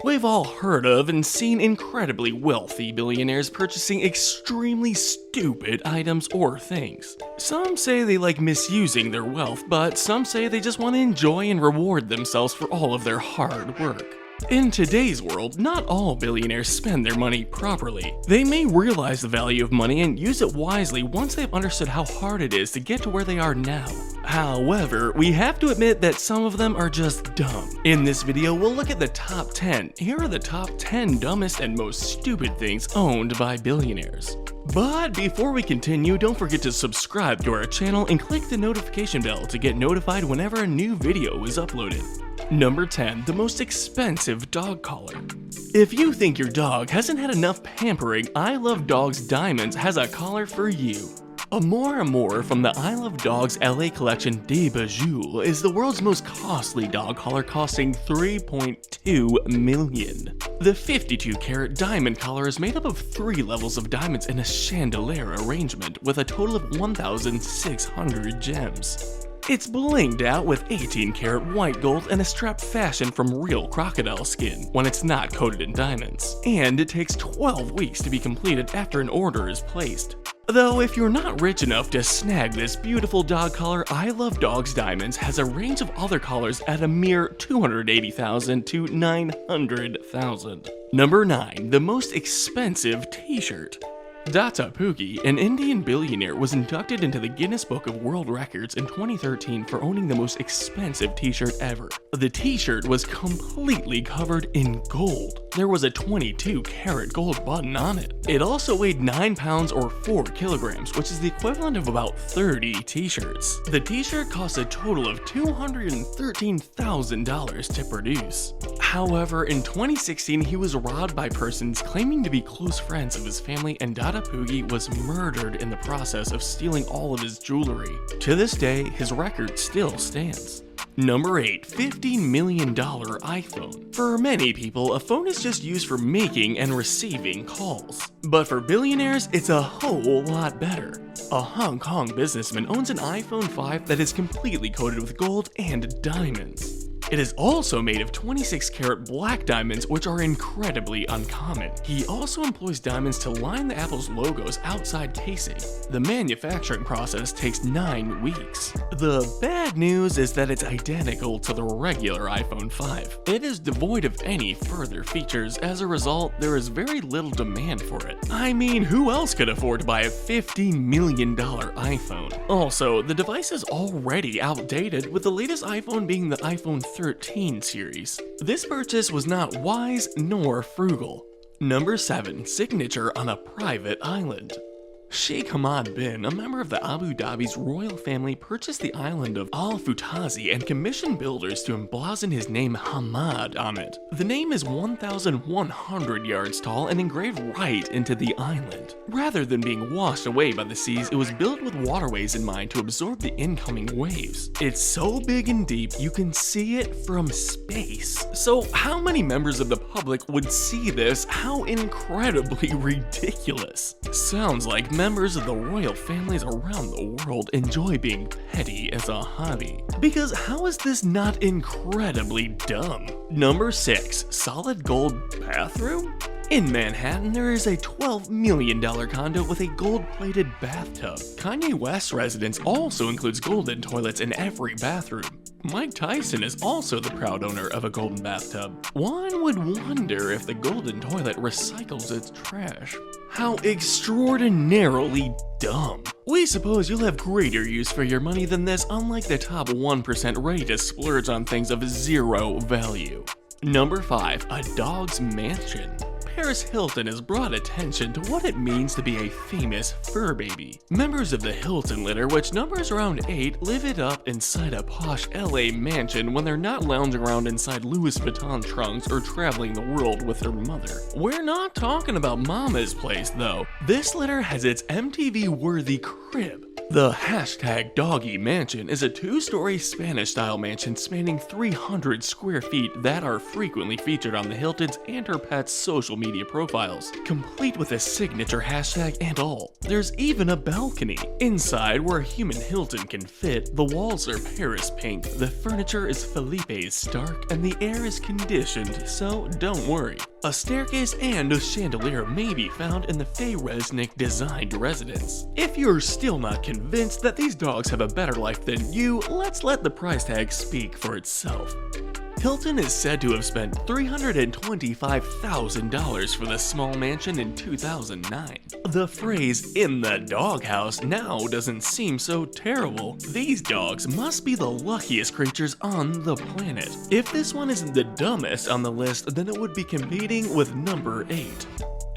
We've all heard of and seen incredibly wealthy billionaires purchasing extremely stupid items or things. Some say they like misusing their wealth, but some say they just want to enjoy and reward themselves for all of their hard work. In today's world, not all billionaires spend their money properly. They may realize the value of money and use it wisely once they've understood how hard it is to get to where they are now. However, we have to admit that some of them are just dumb. In this video, we'll look at the top 10. Here are the top 10 dumbest and most stupid things owned by billionaires. But before we continue, don't forget to subscribe to our channel and click the notification bell to get notified whenever a new video is uploaded. Number 10. The most expensive dog collar. If you think your dog hasn't had enough pampering, I Love Dogs Diamonds has a collar for you. Amour from the I Love Dogs LA collection de Bijou is the world's most costly dog collar, costing $3.2 million. The 52-carat diamond collar is made up of 3 levels of diamonds in a chandelier arrangement with a total of 1,600 gems. It's blinged out with 18-karat white gold and a strap fashioned from real crocodile skin when it's not coated in diamonds. And it takes 12 weeks to be completed after an order is placed. Though if you're not rich enough to snag this beautiful dog collar, I Love Dogs Diamonds has a range of other collars at a mere $280,000 to $900,000. Number 9. The most expensive t-shirt. Data Poogie, an Indian billionaire, was inducted into the Guinness Book of World Records in 2013 for owning the most expensive t-shirt ever. The t-shirt was completely covered in gold. There was a 22-karat gold button on it. It also weighed 9 pounds or 4 kilograms, which is the equivalent of about 30 t-shirts. The t-shirt cost a total of $213,000 to produce. However, in 2016, he was robbed by persons claiming to be close friends of his family, and Data Poogie was murdered in the process of stealing all of his jewelry. To this day, his record still stands. Number 8. $15 million iPhone. For many people, a phone is just used for making and receiving calls. But for billionaires, it's a whole lot better. A Hong Kong businessman owns an iPhone 5 that is completely coated with gold and diamonds. It is also made of 26-karat black diamonds, which are incredibly uncommon. He also employs diamonds to line the Apple's logo's outside casing. The manufacturing process takes 9 weeks. The bad news is that it's identical to the regular iPhone 5. It is devoid of any further features. As a result, there is very little demand for it. I mean, who else could afford to buy a $15 million iPhone? Also, the device is already outdated, with the latest iPhone being the iPhone 13 series. This purchase was not wise nor frugal. Number 7. Signature on a private island. Sheikh Hamad bin, a member of the Abu Dhabi's royal family, purchased the island of Al Futazi and commissioned builders to emblazon his name Hamad on it. The name is 1,100 yards tall and engraved right into the island. Rather than being washed away by the seas, it was built with waterways in mind to absorb the incoming waves. It's so big and deep you can see it from space. So how many members of the public would see this? How incredibly ridiculous. Sounds like members of the royal families around the world enjoy being petty as a hobby. Because how is this not incredibly dumb? Number 6. Solid gold bathroom? In Manhattan, there is a $12 million condo with a gold-plated bathtub. Kanye West's residence also includes golden toilets in every bathroom. Mike Tyson is also the proud owner of a golden bathtub. One would wonder if the golden toilet recycles its trash. How extraordinarily dumb. We suppose you'll have greater use for your money than this, unlike the top 1% ready to splurge on things of zero value. Number 5. A dog's mansion. Paris Hilton has brought attention to what it means to be a famous fur baby. Members of the Hilton litter, which numbers around 8, live it up inside a posh LA mansion when they're not lounging around inside Louis Vuitton trunks or traveling the world with their mother. We're not talking about Mama's place though. This litter has its MTV-worthy crib. The hashtag Doggy Mansion is a two-story Spanish-style mansion spanning 300 square feet that are frequently featured on the Hilton's and her pet's social media profiles, complete with a signature hashtag and all. There's even a balcony. Inside, where a human Hilton can fit, the walls are Paris pink, the furniture is Felipe's Stark, and the air is conditioned, so don't worry. A staircase and a chandelier may be found in the Faye Resnick designed residence. If you're still not convinced that these dogs have a better life than you, let's let the price tag speak for itself. Hilton is said to have spent $325,000 for the small mansion in 2009. The phrase "in the doghouse" now doesn't seem so terrible. These dogs must be the luckiest creatures on the planet. If this one isn't the dumbest on the list, then it would be competing with number 8.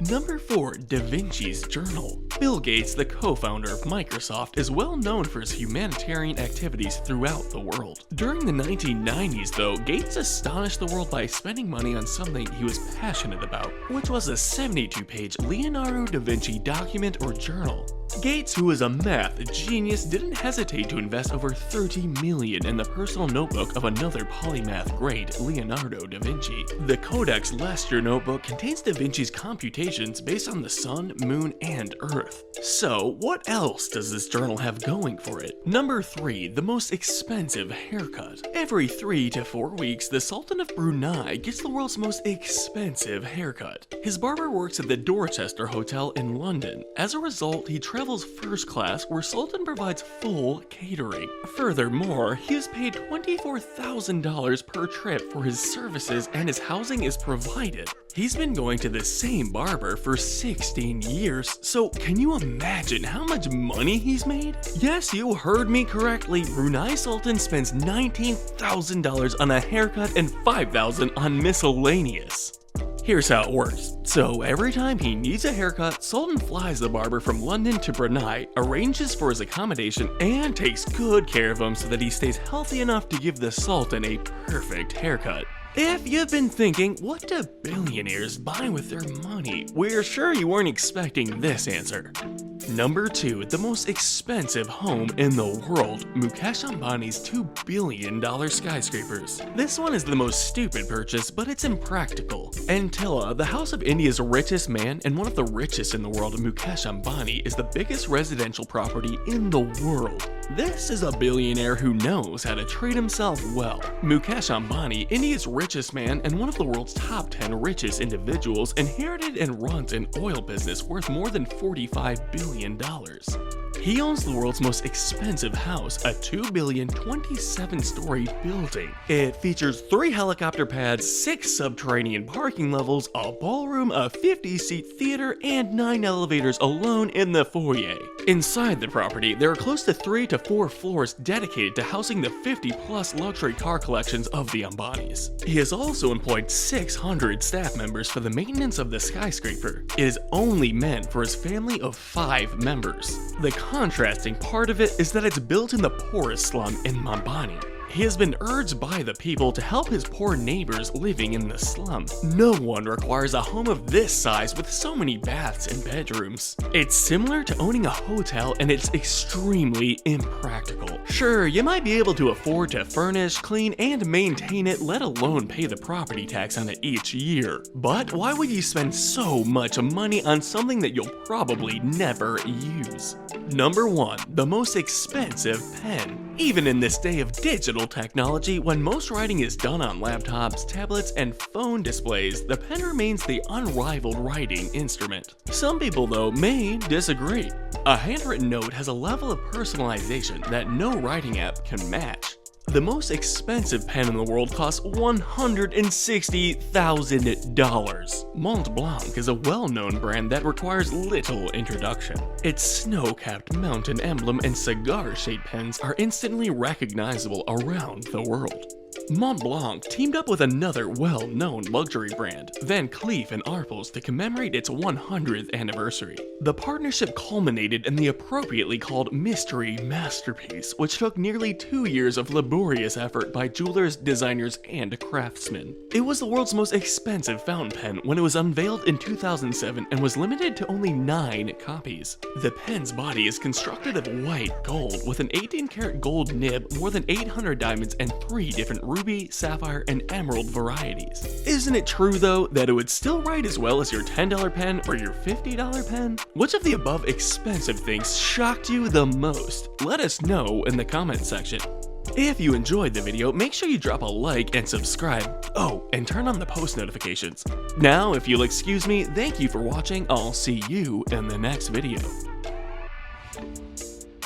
Number 4. Da Vinci's Journal. Bill Gates, the co-founder of Microsoft, is well known for his humanitarian activities throughout the world. During the 1990s, though, Gates astonished the world by spending money on something he was passionate about, which was a 72-page Leonardo da Vinci document or journal. Gates, who is a math genius, didn't hesitate to invest over $30 million in the personal notebook of another polymath great, Leonardo da Vinci. The Codex Leicester notebook contains da Vinci's computations based on the sun, moon, and earth. So, what else does this journal have going for it? Number 3. The most expensive haircut. Every 3 to 4 weeks, the Sultan of Brunei gets the world's most expensive haircut. His barber works at the Dorchester Hotel in London. As a result, he travels first class, where Sultan provides full catering. Furthermore, he is paid $24,000 per trip for his services, and his housing is provided. He's been going to the same barber for 16 years, so can you imagine how much money he's made? Yes, you heard me correctly. Brunei Sultan spends $19,000 on a haircut and $5,000 on miscellaneous. Here's how it works. So every time he needs a haircut, Sultan flies the barber from London to Brunei, arranges for his accommodation, and takes good care of him so that he stays healthy enough to give the Sultan a perfect haircut. If you've been thinking, what do billionaires buy with their money? We're sure you weren't expecting this answer. Number 2. The most expensive home in the world. Mukesh Ambani's $2 billion skyscrapers. This one is the most stupid purchase, but it's impractical. Antilla, the house of India's richest man and one of the richest in the world, Mukesh Ambani, is the biggest residential property in the world. This is a billionaire who knows how to treat himself well. Mukesh Ambani, India's richest man and one of the world's top 10 richest individuals, inherited and runs an oil business worth more than $45 billion. He owns the world's most expensive house, a $2 billion 27-story building. It features 3 helicopter pads, 6 subterranean parking levels, a ballroom, a 50-seat theater, and 9 elevators alone in the foyer. Inside the property, there are close to 3 to 4 floors dedicated to housing the 50-plus luxury car collections of the Ambanis. He has also employed 600 staff members for the maintenance of the skyscraper. It is only meant for his family of 5 members. The contrasting part of it is that it's built in the poorest slum in Mambani. He has been urged by the people to help his poor neighbors living in the slum. No one requires a home of this size with so many baths and bedrooms. It's similar to owning a hotel, and it's extremely impractical. Sure, you might be able to afford to furnish, clean, and maintain it, let alone pay the property tax on it each year. But why would you spend so much money on something that you'll probably never use? Number 1. The most expensive pen. Even in this day of digital technology, when most writing is done on laptops, tablets, and phone displays, the pen remains the unrivaled writing instrument. Some people, though, may disagree. A handwritten note has a level of personalization that no writing app can match. The most expensive pen in the world costs $160,000. Mont Blanc is a well-known brand that requires little introduction. Its snow-capped mountain emblem and cigar-shaped pens are instantly recognizable around the world. Montblanc teamed up with another well-known luxury brand, Van Cleef & Arpels, to commemorate its 100th anniversary. The partnership culminated in the appropriately called Mystery Masterpiece, which took nearly 2 years of laborious effort by jewelers, designers, and craftsmen. It was the world's most expensive fountain pen when it was unveiled in 2007 and was limited to only 9 copies. The pen's body is constructed of white gold with an 18-karat gold nib, more than 800 diamonds, and 3 different ruby, sapphire, and emerald varieties. Isn't it true though that it would still write as well as your $10 pen or your $50 pen? Which of the above expensive things shocked you the most? Let us know in the comments section. If you enjoyed the video, make sure you drop a like and subscribe. Oh, and turn on the post notifications. Now, if you'll excuse me, thank you for watching. I'll see you in the next video.